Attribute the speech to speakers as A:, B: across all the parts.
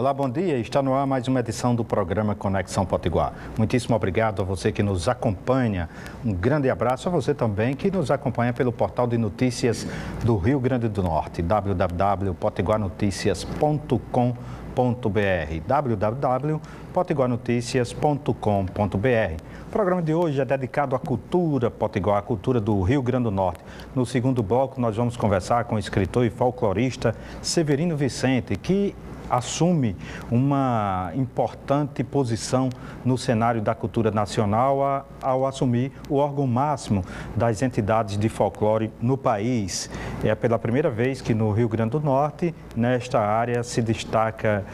A: Olá, bom dia. Está no ar mais uma edição do programa Conexão Potiguar. Muitíssimo obrigado a você que nos acompanha. Um grande abraço a você também que nos acompanha pelo portal de notícias do Rio Grande do Norte, www.potiguarnoticias.com.br www.potiguarnoticias.com.br. O programa de hoje é dedicado à cultura potiguar, à cultura do Rio Grande do Norte. No segundo bloco, nós vamos conversar com o escritor e folclorista Severino Vicente, que assume uma importante posição no cenário da cultura nacional ao assumir o órgão máximo das entidades de folclore no país. É pela primeira vez que no Rio Grande do Norte, nesta área, se destaca,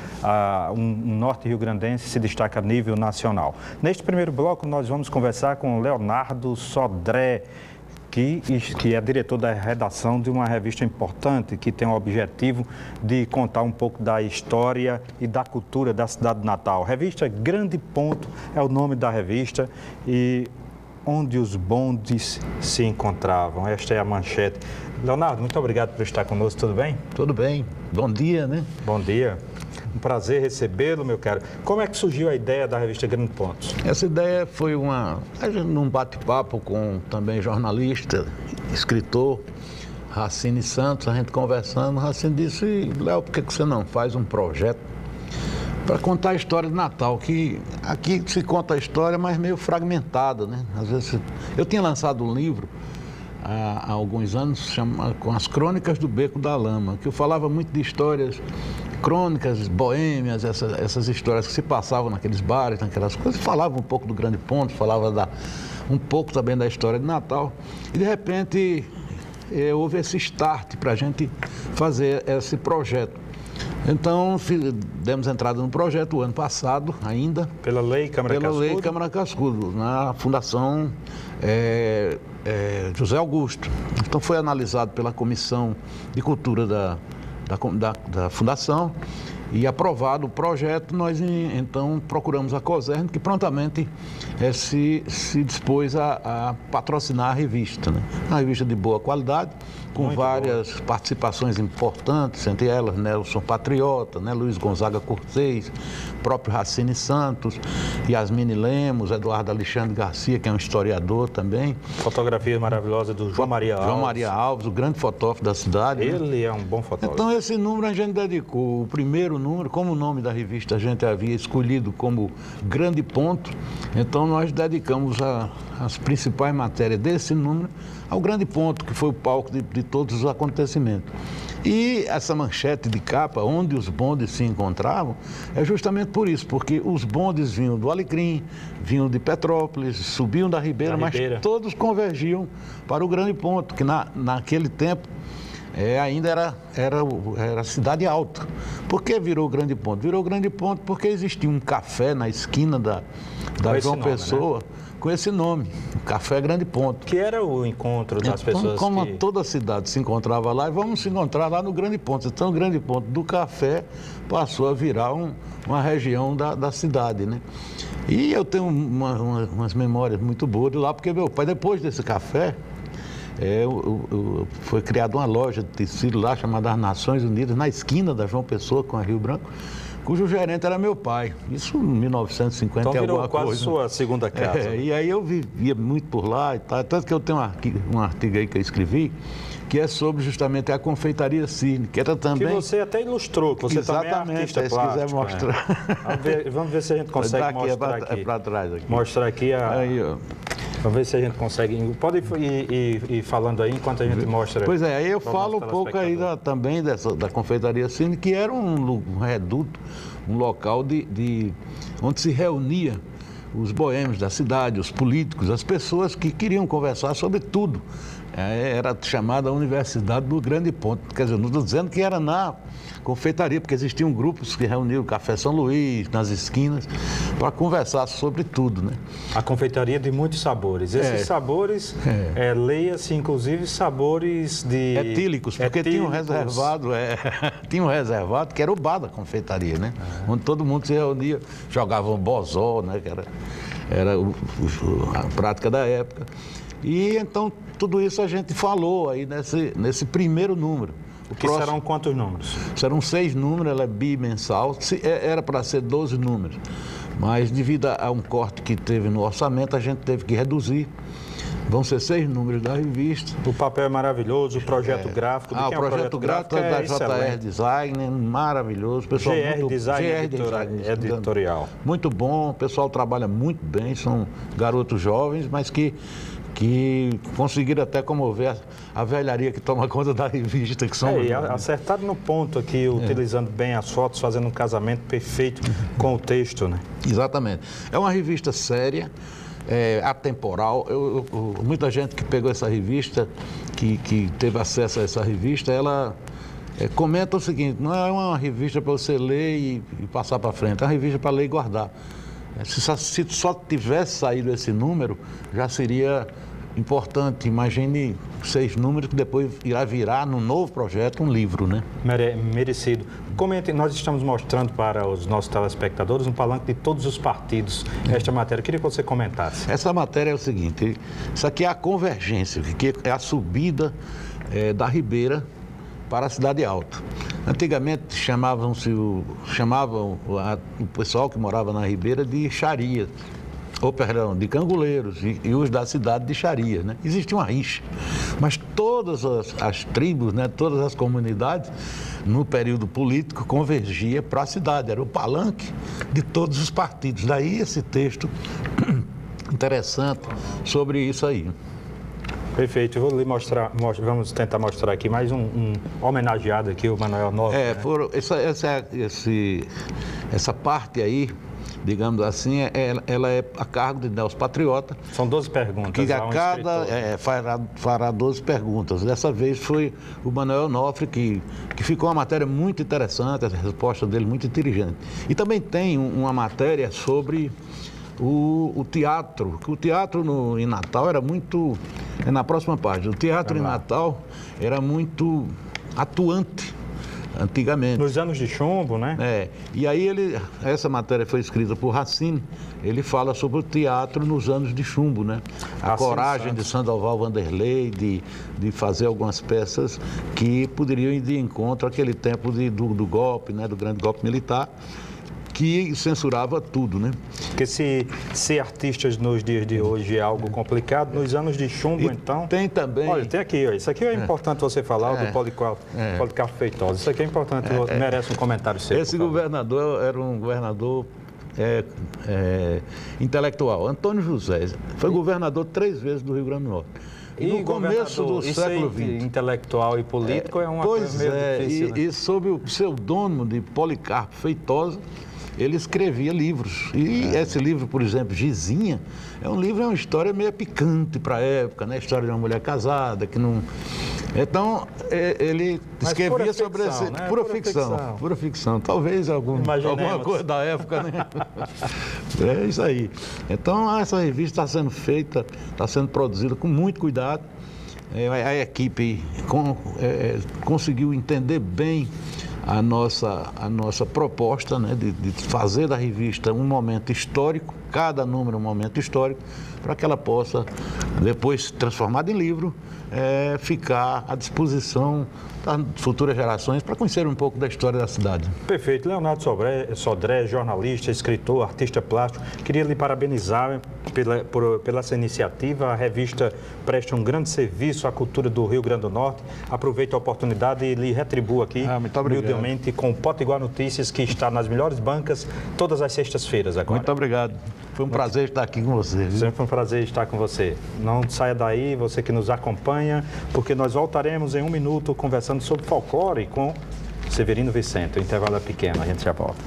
A: um norte rio-grandense se destaca a nível nacional. Neste primeiro bloco, nós vamos conversar com Leonardo Sodré, que é diretor da redação de uma revista importante que tem o objetivo de contar um pouco da história e da cultura da cidade natal. Revista Grande Ponto é o nome da revista e onde os bondes se encontravam. Esta é a manchete. Leonardo, muito obrigado por estar conosco, tudo bem?
B: Tudo bem. Bom dia, né?
A: Bom dia. Um prazer recebê-lo, meu caro. Como é que surgiu a ideia da revista Grande Pontos?
B: Essa ideia foi num bate-papo com também jornalista, escritor, Racine Santos, a gente conversando. Racine disse: Léo, por que você não faz um projeto para contar a história de Natal? Que aqui se conta a história, mas meio fragmentada, né? Às vezes, eu tinha lançado um livro há alguns anos com as Crônicas do Beco da Lama, que eu falava muito de histórias crônicas boêmias, essas histórias que se passavam naqueles bares, naquelas coisas. Falava um pouco do Grande Ponto, falava um pouco também da história de Natal. E de repente houve esse start para a gente fazer esse projeto. Então, demos entrada no projeto o ano passado ainda.
A: Pela Lei Câmara Cascudo?
B: Pela Lei Câmara Cascudo, na Fundação José Augusto. Então, foi analisado pela Comissão de Cultura da Fundação e aprovado o projeto. Nós, então, procuramos a COSERN, que prontamente se dispôs a patrocinar a revista, né? Uma revista de boa qualidade, com muito várias participações importantes, entre elas Nelson Patriota, né, Luiz Gonzaga Cortez, próprio Racine Santos, Yasmine Lemos, Eduardo Alexandre Garcia, que é um historiador também.
A: Fotografia maravilhosa do João Maria Alves.
B: João Maria Alves, o grande fotógrafo da cidade.
A: Ele, né? É um bom fotógrafo.
B: Então, esse número a gente dedicou. O primeiro número, como o nome da revista a gente havia escolhido como Grande Ponto, então nós dedicamos as principais matérias desse número ao Grande Ponto, que foi o palco de todos os acontecimentos. E essa manchete de capa, onde os bondes se encontravam, é justamente por isso, porque os bondes vinham do Alecrim, vinham de Petrópolis, subiam da Ribeira, mas todos convergiam para o Grande Ponto, que naquele tempo ainda era cidade alta. Por que virou Grande Ponto? Virou Grande Ponto porque existia um café na esquina da João Pessoa, né? Com esse nome, o Café Grande Ponto.
A: Que era o encontro das pessoas
B: como toda a cidade se encontrava lá, e vamos se encontrar lá no Grande Ponto. Então, o Grande Ponto do café passou a virar uma região da cidade, né? E eu tenho umas memórias muito boas de lá, porque meu pai, depois desse café, foi criada uma loja de tecido lá, chamada As Nações Unidas, na esquina da João Pessoa com a Rio Branco, cujo gerente era meu pai. Isso em 1950
A: então,
B: alguma
A: virou quase
B: coisa.
A: Sua segunda casa.
B: E aí eu vivia muito por lá e tal. Tanto que eu tenho um artigo aí que eu escrevi, que é sobre justamente a confeitaria Cirne, que era também...
A: Que você até ilustrou, que você
B: exatamente,
A: também é artista plástico.
B: Se quiser mostrar.
A: Vamos ver se a gente consegue mostrar aqui.
B: É para trás aqui.
A: Mostrar aqui
B: Aí, ó.
A: Vamos ver se a gente consegue. Pode ir falando aí enquanto a gente mostra.
B: Pois é, aí eu falo um pouco aí também da confeitaria Cirne, que era um reduto, um local onde se reunia os boêmios da cidade, os políticos, as pessoas que queriam conversar sobre tudo. Era chamada Universidade do Grande Ponto. Quer dizer, não estou dizendo que era na confeitaria, porque existiam grupos que reuniam o Café São Luís, nas esquinas, para conversar sobre tudo, né?
A: A confeitaria de muitos sabores. Esses sabores, leia-se inclusive sabores de...
B: Etílicos, porque tinha um reservado que era o bar da confeitaria, né? Onde todo mundo se reunia, jogavam bozó, né? Que era a prática da época. E então tudo isso a gente falou aí nesse primeiro número.
A: Serão quantos números?
B: Serão 6 números, ela é bimensal. Era para ser 12 números, mas devido a um corte que teve no orçamento, a gente teve que reduzir. Vão ser 6 números da revista.
A: O papel é maravilhoso, o projeto gráfico.
B: O projeto gráfico é da JR Design, maravilhoso. Pessoal,
A: GR Design Editorial.
B: Muito bom, o pessoal trabalha muito bem, são garotos jovens, mas que conseguiram até comover a velharia que toma conta da revista, que são...
A: acertaram no ponto aqui, utilizando bem as fotos, fazendo um casamento perfeito com o texto, né?
B: Exatamente. É uma revista séria, atemporal. Muita gente que pegou essa revista, que teve acesso a essa revista, ela comenta o seguinte: não é uma revista para você ler e passar para frente, é uma revista para ler e guardar. Se só tivesse saído esse número, já seria importante. Imagine 6 números que depois irá virar, num novo projeto, um livro, né?
A: Merecido. Comente, nós estamos mostrando para os nossos telespectadores um palanque de todos os partidos esta matéria. Eu queria que você comentasse.
B: Essa matéria é o seguinte: isso aqui é a convergência, que é a subida da Ribeira para a Cidade Alta. Antigamente chamavam o pessoal que morava na Ribeira de Xaria, de Canguleiros, e os da cidade de Xaria, né? Existia uma rixa, mas todas as tribos, né, todas as comunidades, no período político, convergia para a cidade, era o palanque de todos os partidos. Daí esse texto interessante sobre isso aí.
A: Perfeito, eu vou lhe mostrar, vamos tentar mostrar aqui mais um homenageado aqui, o Manuel Nobre.
B: Essa parte aí, digamos assim, ela é a cargo de Nelson Patriota.
A: São 12 perguntas.
B: Que a cada fará 12 perguntas. Dessa vez foi o Manuel Nobre, que ficou uma matéria muito interessante, a resposta dele muito inteligente. E também tem uma matéria sobre o teatro, que o teatro em Natal era muito... na próxima página, o teatro em Natal era muito atuante antigamente.
A: Nos anos de chumbo, né?
B: E aí essa matéria foi escrita por Racine, ele fala sobre o teatro nos anos de chumbo, né? A coragem de Sandoval Vanderlei de fazer algumas peças que poderiam ir de encontro àquele tempo do golpe, né? Do grande golpe militar, que censurava tudo, né?
A: Porque se artistas nos dias de hoje é algo complicado, nos anos de chumbo, então...
B: Tem também...
A: Olha, tem aqui, ó, isso aqui é importante você falar, do Policarpo Feitosa. Isso aqui é importante, merece um comentário seu.
B: Esse governador era um governador intelectual. Antônio José foi governador 3 vezes do Rio Grande do Norte. E no começo do século XX.
A: Intelectual e político é uma coisa meio difícil, né?
B: E sob o pseudônimo de Policarpo Feitosa, ele escrevia livros. E esse livro, por exemplo, Gizinha, é uma história meio picante para a época, né? A história de uma mulher casada que não... Então, ele escrevia sobre esse...
A: Né?
B: Pura ficção. Talvez alguma coisa da época, né? É isso aí. Então, essa revista está sendo feita, está sendo produzida com muito cuidado. A equipe conseguiu entender bem a nossa proposta, né, de fazer da revista um momento histórico, cada número um momento histórico, para que ela possa, depois transformada em livro, ficar à disposição das futuras gerações para conhecer um pouco da história da cidade.
A: Perfeito. Leonardo Sodré, jornalista, escritor, artista plástico, queria lhe parabenizar pela essa iniciativa. A revista presta um grande serviço à cultura do Rio Grande do Norte. Aproveito a oportunidade e lhe retribuo aqui, humildemente, com o Potiguar Notícias, que está nas melhores bancas todas as sextas-feiras agora.
B: Muito obrigado. Foi um prazer estar aqui com você.
A: Sempre foi um prazer estar com você. Não saia daí, você que nos acompanha, porque nós voltaremos em 1 minuto conversando sobre folclore com Severino Vicente. O intervalo é pequeno, a gente já volta.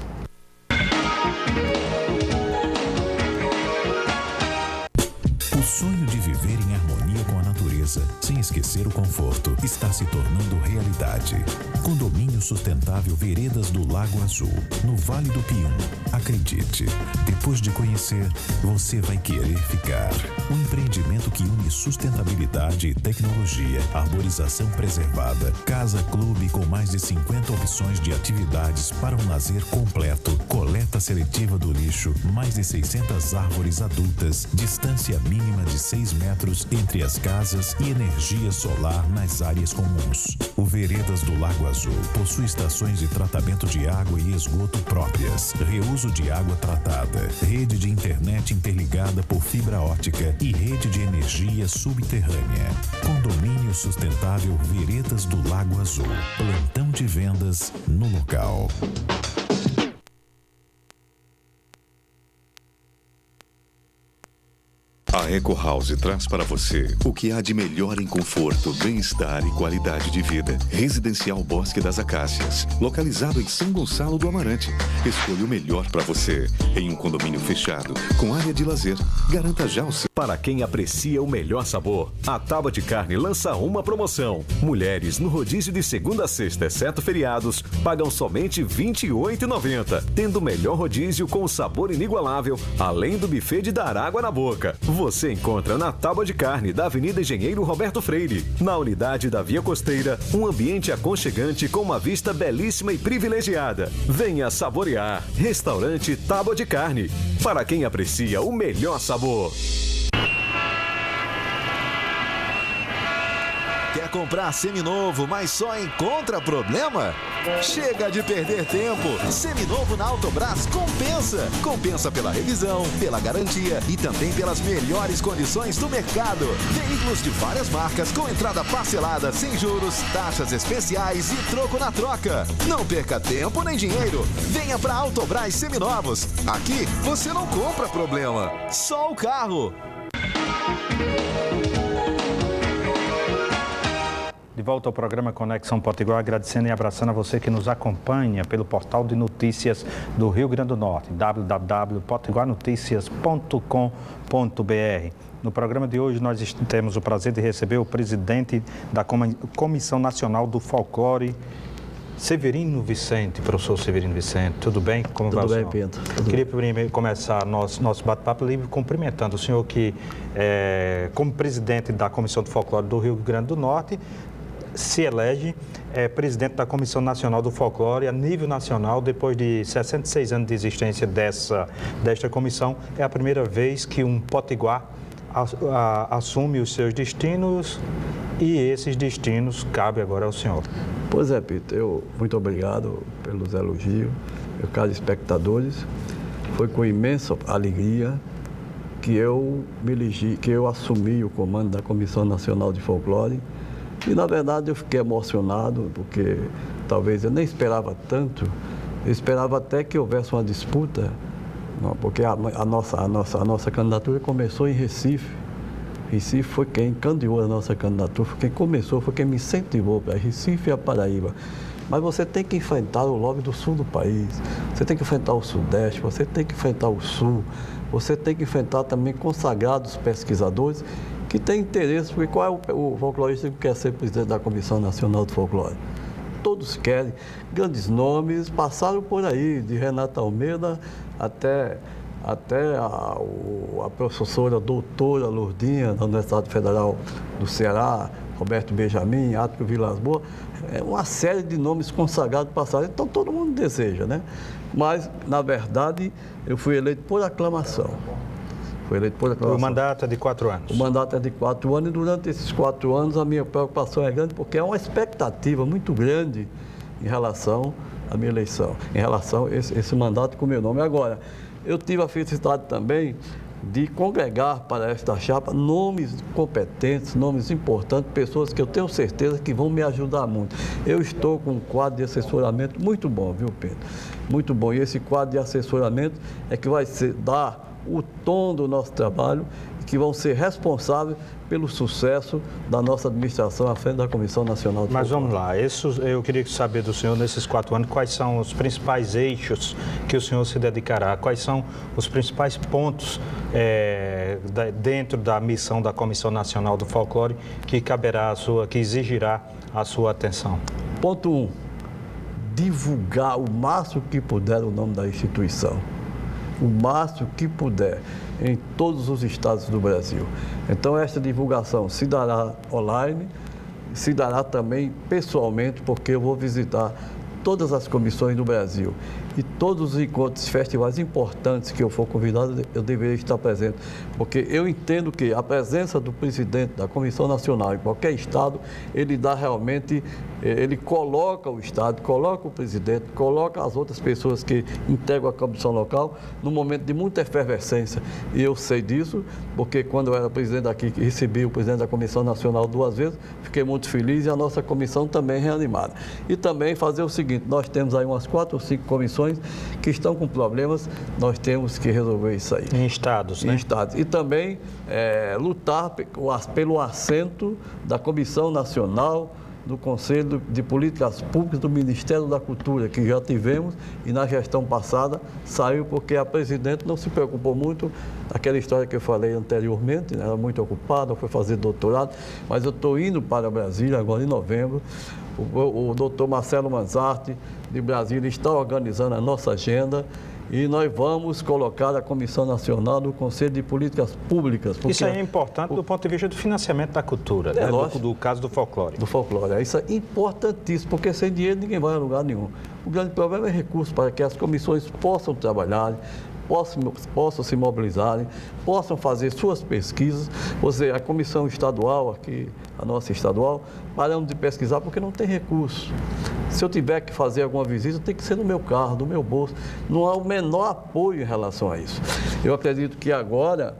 C: O sonho de viver em harmonia com a natureza, sem esquecer o conforto, está se tornando realidade. Condomínio Sustentável Veredas do Lago Azul, no Vale do Pium. Acredite, depois de conhecer, você vai querer ficar. Um empreendimento que une sustentabilidade e tecnologia, arborização preservada, casa-clube com mais de 50 opções de atividades para um lazer completo, coleta seletiva do lixo, mais de 600 árvores adultas, distância mínima de 6 metros entre as casas e energia energia solar nas áreas comuns. O Veredas do Lago Azul possui estações de tratamento de água e esgoto próprias, reuso de água tratada, rede de internet interligada por fibra ótica e rede de energia subterrânea. Condomínio sustentável Veredas do Lago Azul. Plantão de vendas no local.
D: A Eco House traz para você o que há de melhor em conforto, bem-estar e qualidade de vida. Residencial Bosque das Acácias, localizado em São Gonçalo do Amarante. Escolha o melhor para você em um condomínio fechado, com área de lazer. Garanta já o seu.
E: Para quem aprecia o melhor sabor, a Tábua de Carne lança uma promoção. Mulheres no rodízio de segunda a sexta, exceto feriados, pagam somente R$ 28,90, tendo o melhor rodízio com sabor inigualável, além do buffet de dar água na boca. Você encontra na Tábua de Carne da Avenida Engenheiro Roberto Freire, na unidade da Via Costeira, um ambiente aconchegante com uma vista belíssima e privilegiada. Venha saborear. Restaurante Tábua de Carne, para quem aprecia o melhor sabor.
F: Quer comprar seminovo, mas só encontra problema? Chega de perder tempo. Seminovo na Autobrás compensa. Compensa pela revisão, pela garantia e também pelas melhores condições do mercado. Veículos de várias marcas com entrada parcelada, sem juros, taxas especiais e troco na troca. Não perca tempo nem dinheiro. Venha para Autobrás Seminovos. Aqui você não compra problema, só o carro.
A: De volta ao programa Conexão Potiguar, agradecendo e abraçando a você que nos acompanha pelo portal de notícias do Rio Grande do Norte, www.potiguarnoticias.com.br. No programa de hoje nós temos o prazer de receber o presidente da Comissão Nacional do Folclore, Severino Vicente. Professor Severino Vicente, tudo bem? Como vai o senhor?
G: Tudo bem, Pedro.
A: Queria primeiro começar nosso bate-papo livre cumprimentando o senhor que, como presidente da Comissão do Folclore do Rio Grande do Norte, se elege presidente da Comissão Nacional do Folclore a nível nacional. Depois de 66 anos de existência desta comissão, é a primeira vez que um potiguar assume os seus destinos e esses destinos cabem agora ao senhor.
G: Pois é, Pedro, muito obrigado pelos elogios, meus caros espectadores. Foi com imensa alegria que eu me elegi, que eu assumi o comando da Comissão Nacional de Folclore. E, na verdade, eu fiquei emocionado, porque talvez eu nem esperava tanto. Eu esperava até que houvesse uma disputa, porque a nossa candidatura começou em Recife. Recife foi quem candidatou a nossa candidatura, foi quem começou, foi quem me incentivou para Recife e a Paraíba. Mas você tem que enfrentar o lobby do sul do país, você tem que enfrentar o sudeste, você tem que enfrentar o sul, você tem que enfrentar também consagrados pesquisadores que tem interesse, porque qual é o folclorista que quer ser presidente da Comissão Nacional do Folclore? Todos querem. Grandes nomes passaram por aí, de Renata Almeida até a professora doutora Lourdinha, da Universidade Federal do Ceará, Roberto Benjamin, Átrio Vilas Boas, uma série de nomes consagrados passaram. Então, todo mundo deseja, né? Mas, na verdade, eu fui eleito por aclamação. O
A: mandato é de 4 anos.
G: O mandato é de 4 anos e durante esses 4 anos a minha preocupação é grande porque é uma expectativa muito grande em relação à minha eleição, em relação a esse mandato com o meu nome. Agora, eu tive a felicidade também de congregar para esta chapa nomes competentes, nomes importantes, pessoas que eu tenho certeza que vão me ajudar muito. Eu estou com um quadro de assessoramento muito bom, viu, Pedro? Muito bom. E esse quadro de assessoramento é que vai dar o tom do nosso trabalho, que vão ser responsáveis pelo sucesso da nossa administração à frente da Comissão Nacional de Folclore.
A: Mas vamos lá, eu queria saber do senhor, nesses 4 anos, quais são os principais eixos que o senhor se dedicará, quais são os principais pontos dentro da missão da Comissão Nacional do Folclore que que exigirá a sua atenção.
G: Ponto 1, divulgar o máximo que puder o nome da instituição. O máximo que puder, em todos os estados do Brasil. Então, esta divulgação se dará online, se dará também pessoalmente, porque eu vou visitar todas as comissões do Brasil. e todos os encontros, festivais importantes que eu for convidado, eu deveria estar presente, porque eu entendo que a presença do presidente da Comissão Nacional em qualquer estado, ele dá realmente, ele coloca o estado, coloca o presidente, coloca as outras pessoas que integram a comissão local num momento de muita efervescência. E eu sei disso, porque quando eu era presidente aqui, recebi o presidente da Comissão Nacional 2 vezes, fiquei muito feliz e a nossa comissão também reanimada. E também fazer o seguinte, nós temos aí umas 4 ou 5 comissões que estão com problemas, nós temos que resolver isso aí.
A: Em estados, né?
G: Em estados. E também lutar pelo assento da Comissão Nacional do Conselho de Políticas Públicas do Ministério da Cultura, que já tivemos e na gestão passada saiu porque a presidente não se preocupou muito, aquela história que eu falei anteriormente, né? Era muito ocupada, foi fazer doutorado, mas eu estou indo para Brasília agora em novembro. O doutor Marcelo Manzarte, de Brasília, está organizando a nossa agenda e nós vamos colocar a Comissão Nacional do Conselho de Políticas Públicas.
A: Isso aí é importante do ponto de vista do financiamento da cultura, né? do caso do folclore.
G: Do folclore. Isso é importantíssimo, porque sem dinheiro ninguém vai a lugar nenhum. O grande problema é recursos para que as comissões possam trabalhar, possam se mobilizarem, possam fazer suas pesquisas. Ou seja, a comissão estadual, aqui, a nossa estadual, paramos de pesquisar porque não tem recurso. Se eu tiver que fazer alguma visita, tem que ser no meu carro, no meu bolso. Não há o menor apoio em relação a isso. Eu acredito que agora,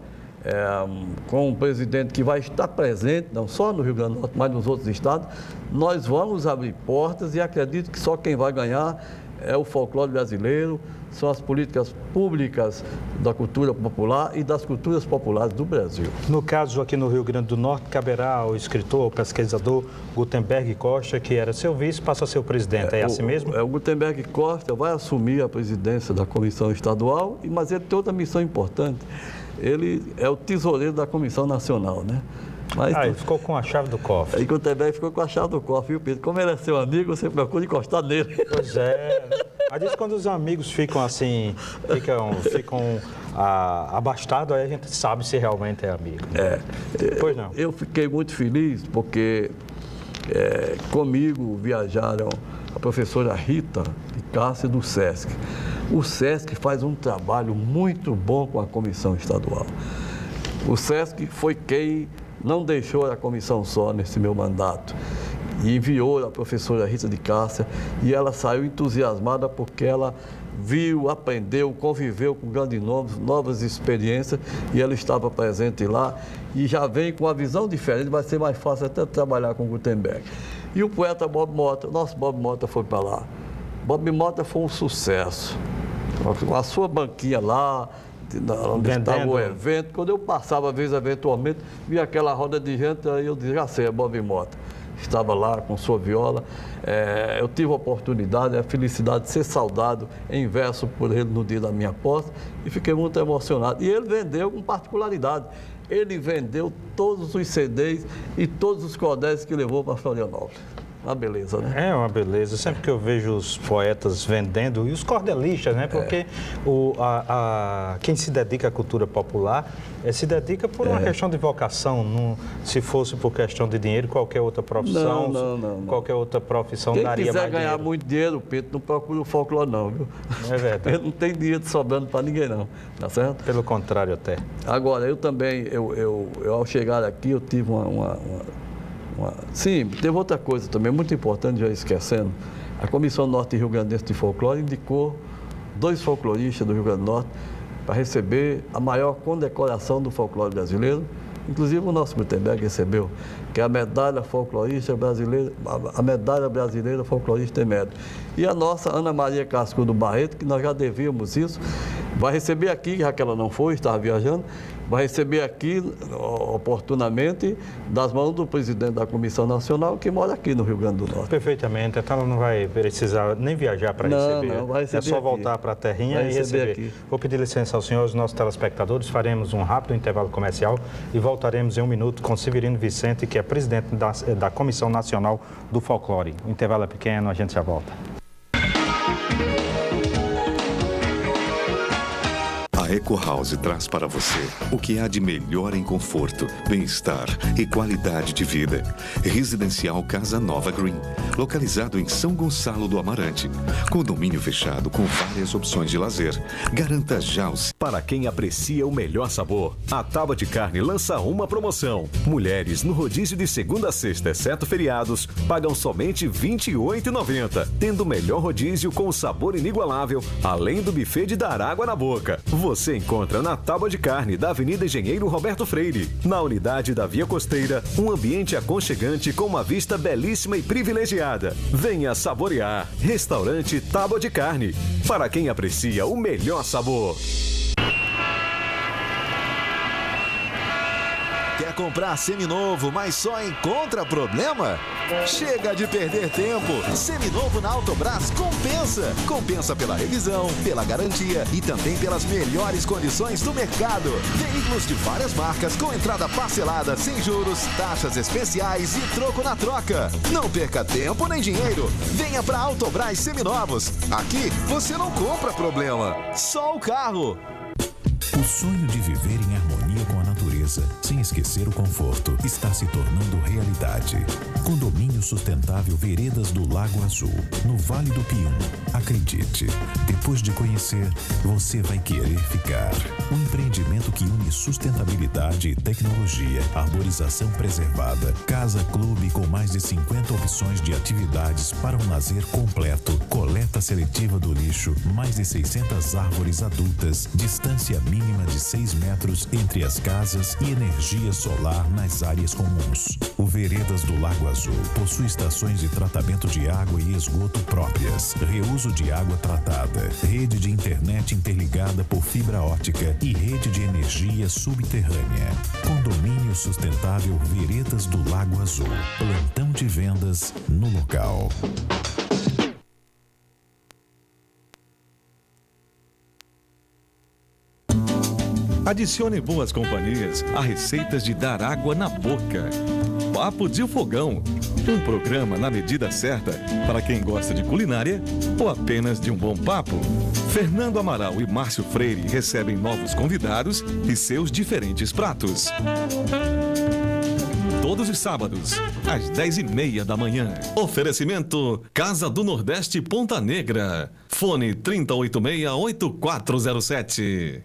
G: com um presidente que vai estar presente, não só no Rio Grande do Norte, mas nos outros estados, nós vamos abrir portas e acredito que só quem vai ganhar é o folclore brasileiro, são as políticas públicas da cultura popular e das culturas populares do Brasil.
A: No caso, aqui no Rio Grande do Norte, caberá ao escritor, ao pesquisador Gutenberg Costa, que era seu vice, passa a ser o presidente. É assim mesmo?
G: O Gutenberg Costa vai assumir a presidência da comissão estadual, mas ele tem outra missão importante. Ele é o tesoureiro da Comissão Nacional, né? Mas,
A: ele ficou com a chave do cofre.
G: Aí Gutenberg ficou com a chave do cofre, viu, Pedro? Como ele é seu amigo, você procura encostar nele.
A: Pois é. Às vezes, quando os amigos ficam assim, ficam abastados, aí a gente sabe se realmente é amigo. Pois não.
G: Eu fiquei muito feliz porque comigo viajaram a professora Rita de Cássia do SESC. O SESC faz um trabalho muito bom com a comissão estadual. O SESC foi quem não deixou a comissão só nesse meu mandato. E enviou a professora Rita de Cássia e ela saiu entusiasmada porque ela viu, aprendeu, conviveu com grandes nomes, novas experiências e ela estava presente lá e já vem com uma visão diferente, vai ser mais fácil até trabalhar com Gutenberg. E o poeta Bob Mota, nosso Bob Mota foi para lá. Bob Mota foi um sucesso. A sua banquinha lá, onde estava o evento, quando eu passava, às vezes, eventualmente, via aquela roda de gente, aí eu dizia, já sei, é Bob Mota. Estava lá com sua viola. Eu tive a oportunidade, a felicidade de ser saudado em verso por ele no dia da minha posse e fiquei muito emocionado. E ele vendeu com particularidade. Ele vendeu todos os CDs e todos os cordéis que levou para Florianópolis. Uma beleza, né?
A: É uma beleza. Sempre que eu vejo os poetas vendendo, e os cordelistas, né? Porque quem se dedica à cultura popular se dedica por uma questão de vocação. Não, se fosse por questão de dinheiro, qualquer outra profissão,
G: não.
A: Qualquer outra profissão
G: quem
A: daria mais dinheiro.
G: Quem quiser ganhar muito dinheiro, Pedro, não procura o folclore não, viu?
A: É verdade.
G: Ele não tem dinheiro sobrando para ninguém não, tá certo?
A: Pelo contrário até.
G: Agora, eu também, eu ao chegar aqui, eu tive Sim, teve outra coisa também, muito importante, já esquecendo. A Comissão Norte Rio Grandense de Folclore indicou 2 folcloristas do Rio Grande do Norte para receber a maior condecoração do folclore brasileiro. Inclusive o nosso Gutenberg recebeu, que é a medalha folclorista brasileira, a medalha brasileira folclorista emérito. E a nossa Ana Maria Cascudo Barreto, que nós já devíamos isso, vai receber aqui, já que ela não foi, estava viajando, vai receber aqui, oportunamente, das mãos do presidente da Comissão Nacional, que mora aqui no Rio Grande do Norte.
A: Perfeitamente. Então, ela não vai precisar nem viajar para receber.
G: Não, vai receber.
A: É só voltar
G: aqui
A: para a terrinha
G: vai
A: e receber.
G: Aqui.
A: Vou pedir licença aos senhores, nossos telespectadores. Faremos um rápido intervalo comercial e voltaremos em um minuto com Severino Vicente, que é presidente da Comissão Nacional do Folclore. O intervalo é pequeno, a gente já volta.
D: A Eco House traz para você o que há de melhor em conforto, bem-estar e qualidade de vida. Residencial Casa Nova Green, localizado em São Gonçalo do Amarante. Condomínio fechado com várias opções de lazer. Garanta já o...
E: Para quem aprecia o melhor sabor, a Tábua de Carne lança uma promoção. Mulheres no rodízio de segunda a sexta, exceto feriados, pagam somente R$ 28,90, tendo o melhor rodízio com sabor inigualável, além do buffet de dar água na boca. Você encontra na Tábua de Carne da Avenida Engenheiro Roberto Freire, na unidade da Via Costeira, um ambiente aconchegante com uma vista belíssima e privilegiada. Venha saborear. Restaurante Tábua de Carne, para quem aprecia o melhor sabor.
F: Quer comprar seminovo, mas só encontra problema? Chega de perder tempo. Seminovo na Autobras compensa. Compensa pela revisão, pela garantia e também pelas melhores condições do mercado. Veículos de várias marcas com entrada parcelada, sem juros, taxas especiais e troco na troca. Não perca tempo nem dinheiro. Venha para Autobras Seminovos. Aqui você não compra problema, só o carro.
C: O sonho de viver em harmonia com a natureza, sem esquecer o conforto, está se tornando realidade. Condomínio Sustentável Veredas do Lago Azul, no Vale do Pium. Acredite, depois de conhecer, você vai querer ficar. Um empreendimento que une sustentabilidade e tecnologia, arborização preservada, casa-clube com mais de 50 opções de atividades para um lazer completo, coleta seletiva do lixo, mais de 600 árvores adultas, distância mínima de 6 metros entre as casas e energia solar nas áreas comuns. O Veredas do Lago Azul possui estações de tratamento de água e esgoto próprias, reuso de água tratada, rede de internet interligada por fibra ótica e rede de energia subterrânea. Condomínio Sustentável Veredas do Lago Azul. Plantão de vendas no local.
H: Adicione boas companhias a receitas de dar água na boca. Papo de Fogão, um programa na medida certa para quem gosta de culinária ou apenas de um bom papo. Fernando Amaral e Márcio Freire recebem novos convidados e seus diferentes pratos. Todos os sábados, às 10h30 da manhã. Oferecimento Casa do Nordeste Ponta Negra. Fone 3086-8407.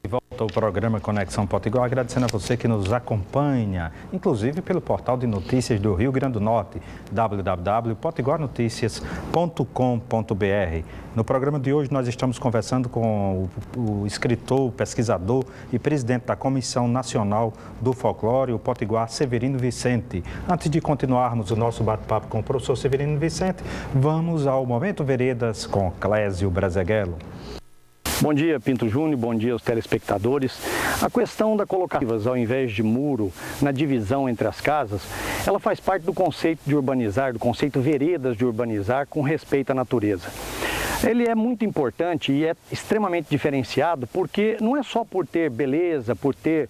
A: Volta ao programa Conexão Potiguar, agradecendo a você que nos acompanha, inclusive pelo portal de notícias do Rio Grande do Norte, www.potiguarnoticias.com.br. No programa de hoje nós estamos conversando com o escritor, pesquisador e presidente da Comissão Nacional do Folclore, o Potiguar, Severino Vicente. Antes de continuarmos o nosso bate-papo com o professor Severino Vicente, vamos ao Momento Veredas com Clésio Brazeguelo.
I: Bom dia, Pinto Júnior, bom dia aos telespectadores. A questão da colocação ao invés de muro na divisão entre as casas, ela faz parte do conceito de urbanizar, do conceito veredas de urbanizar com respeito à natureza. Ele é muito importante e é extremamente diferenciado porque não é só por ter beleza, por ter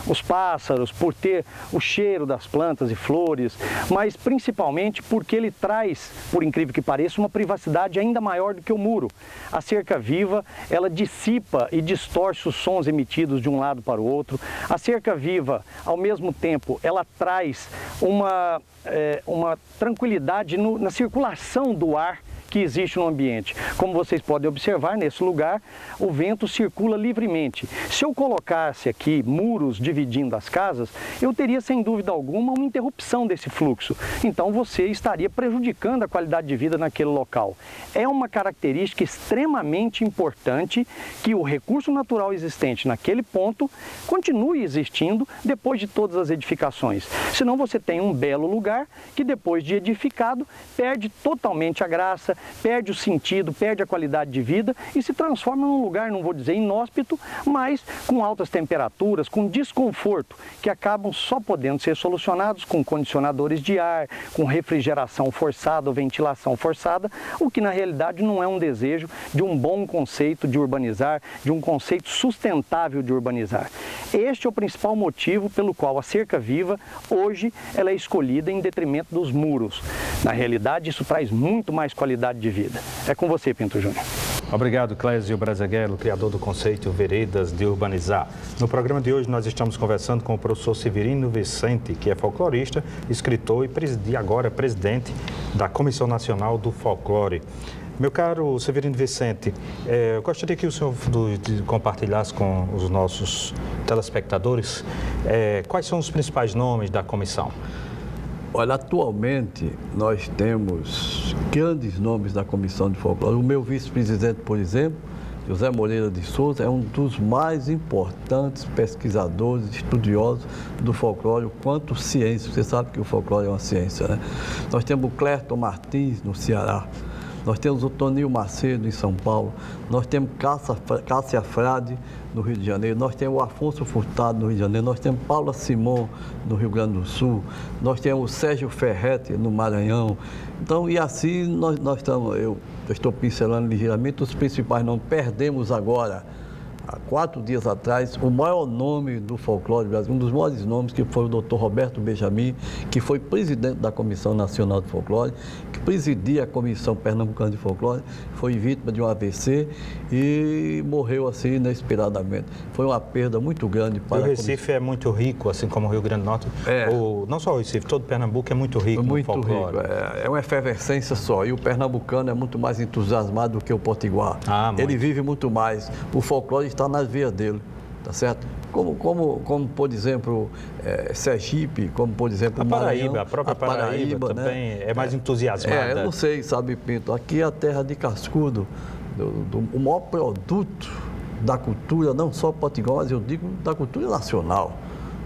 I: os pássaros, por ter o cheiro das plantas e flores, mas principalmente porque ele traz, por incrível que pareça, uma privacidade ainda maior do que o muro. A cerca viva, ela dissipa e distorce os sons emitidos de um lado para o outro. A cerca viva, ao mesmo tempo, ela traz uma tranquilidade na circulação do ar que existe no ambiente. Como vocês podem observar, nesse lugar, o vento circula livremente. Se eu colocasse aqui muros dividindo as casas, eu teria, sem dúvida alguma, uma interrupção desse fluxo. Então, você estaria prejudicando a qualidade de vida naquele local. É uma característica extremamente importante que o recurso natural existente naquele ponto continue existindo depois de todas as edificações. Senão, você tem um belo lugar que, depois de edificado, perde totalmente a graça, perde o sentido, perde a qualidade de vida e se transforma num lugar, não vou dizer inóspito, mas com altas temperaturas, com desconforto, que acabam só podendo ser solucionados com condicionadores de ar, com refrigeração forçada ou ventilação forçada, o que na realidade não é um desejo de um bom conceito de urbanizar, de um conceito sustentável de urbanizar. Este é o principal motivo pelo qual a cerca viva, hoje, ela é escolhida em detrimento dos muros. Na realidade, isso traz muito mais qualidade de vida. É com você, Pinto Júnior.
A: Obrigado, Clésio Brazaguello, criador do conceito Veredas de Urbanizar. No programa de hoje, nós estamos conversando com o professor Severino Vicente, que é folclorista, escritor e agora presidente da Comissão Nacional do Folclore. Meu caro Severino Vicente, eu gostaria que o senhor compartilhasse com os nossos telespectadores quais são os principais nomes da comissão.
G: Olha, atualmente nós temos grandes nomes da Comissão de Folclore. O meu vice-presidente, por exemplo, José Moreira de Souza, é um dos mais importantes pesquisadores, estudiosos do folclore, quanto ciência. Você sabe que o folclore é uma ciência, né? Nós temos o Clérton Martins, no Ceará. Nós temos o Tonil Macedo, em São Paulo. Nós temos Cássia Frade, no Rio de Janeiro. Nós temos o Afonso Furtado, no Rio de Janeiro. Nós temos Paula Simon, no Rio Grande do Sul. Nós temos o Sérgio Ferretti, no Maranhão. Então, e assim, nós estamos... Eu estou pincelando ligeiramente os principais nomes. Perdemos agora, há 4 dias atrás, o maior nome do folclore do Brasil, um dos maiores nomes, que foi o Dr. Roberto Benjamin, que foi presidente da Comissão Nacional de Folclore, que presidia a Comissão Pernambucana de Folclore, foi vítima de um AVC e morreu assim inesperadamente. Foi uma perda muito grande para a Comissão.
A: O Recife é muito rico, assim como o Rio Grande do Norte. Não só o Recife, todo Pernambuco é muito rico no folclore.
G: Muito rico, é uma efervescência só. E o pernambucano é muito mais entusiasmado do que o potiguar. Ele vive muito mais. O folclore está nas veias dele, tá certo? Como por exemplo, Sergipe, como por exemplo,
A: a própria Paraíba também, né? É mais entusiasmada.
G: Eu não sei, sabe, Pinto, aqui é a terra de cascudo, o maior produto da cultura, não só potiguar, mas eu digo da cultura nacional,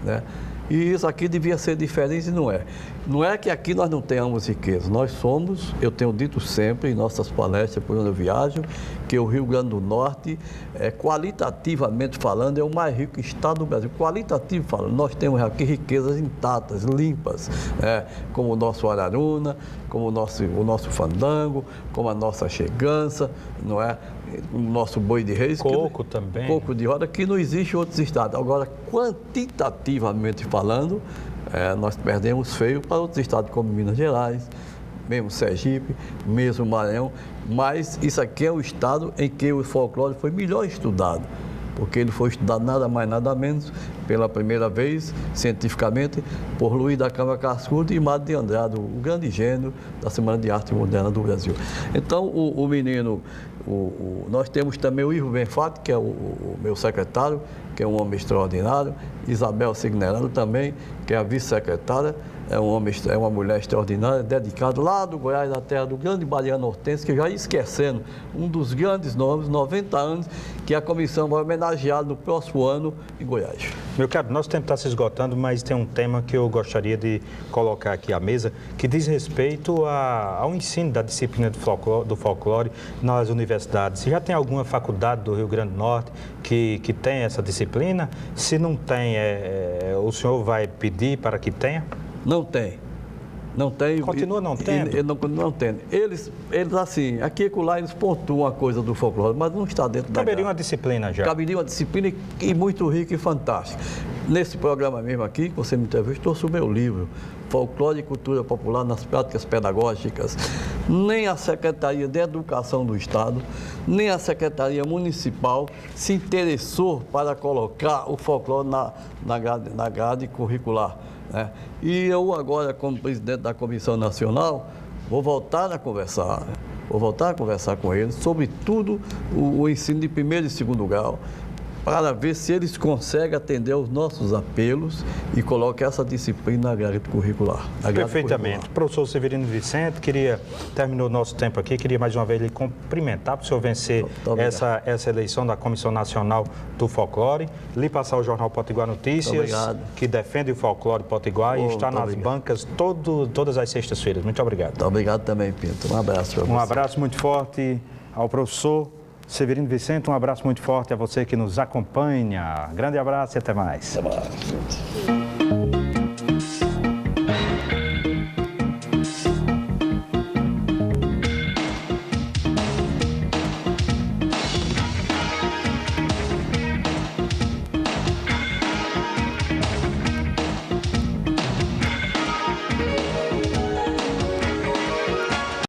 G: né? E isso aqui devia ser diferente e não é. Não é que aqui nós não tenhamos riqueza. Nós somos, eu tenho dito sempre em nossas palestras por onde eu viajo, que o Rio Grande do Norte, qualitativamente falando, é o mais rico estado do Brasil. Qualitativo falando, nós temos aqui riquezas intactas, limpas, como o nosso Araruna, como o nosso fandango, como a nossa chegança, não é? O nosso boi de reis.
A: Coco também.
G: Coco de roda, que não existe em outros estados. Agora, quantitativamente falando, nós perdemos feio para outros estados como Minas Gerais, mesmo Sergipe, mesmo Maranhão, mas isso aqui é o estado em que o folclore foi melhor estudado, porque ele foi estudado nada mais, nada menos, pela primeira vez, cientificamente, por Luiz da Câmara Cascudo e Mário de Andrade, o grande gênio da Semana de Arte Moderna do Brasil. Então, o menino, nós temos também o Ivo Benfatti, que é o meu secretário, que é um homem extraordinário, Isabel Signerano também, que é a vice-secretária, é uma mulher extraordinária, dedicada lá do Goiás, da terra do grande Baiano Hortense, que já ia esquecendo, um dos grandes nomes, 90 anos, que a comissão vai homenagear no próximo ano em Goiás.
A: Meu caro, nosso tempo está se esgotando, mas tem um tema que eu gostaria de colocar aqui à mesa, que diz respeito ao ensino da disciplina do folclore nas universidades. Já tem alguma faculdade do Rio Grande do Norte que tem essa disciplina? Se não tem, o senhor vai pedir para que tenha?
G: Não tem. Não tem.
A: Continua não tendo?
G: Não tem. Eles assim, aqui e lá eles pontuam a coisa do folclore, mas não está dentro da...
A: Caberia uma disciplina já.
G: Caberia uma disciplina e muito rica e fantástica. Nesse programa mesmo aqui, que você me entrevistou, sobre o meu livro, Folclore e Cultura Popular nas Práticas Pedagógicas, nem a Secretaria de Educação do Estado, nem a Secretaria Municipal se interessou para colocar o folclore na grade curricular, né? E eu agora, como presidente da Comissão Nacional, vou voltar a conversar com eles sobre tudo o ensino de primeiro e segundo grau, para ver se eles conseguem atender aos nossos apelos e colocar essa disciplina na grade curricular.
A: Perfeitamente. Professor Severino Vicente, terminou o nosso tempo aqui, queria mais uma vez lhe cumprimentar por o senhor vencer essa eleição da Comissão Nacional do Folclore, lhe passar o Jornal Potiguar Notícias, que defende o folclore potiguar e está nas bancas todas as sextas-feiras. Muito obrigado.
G: Muito obrigado também, Pinto. Um abraço para você.
A: Um abraço muito forte ao professor Severino Vicente, um abraço muito forte a você que nos acompanha. Grande abraço e até mais.
G: Até mais.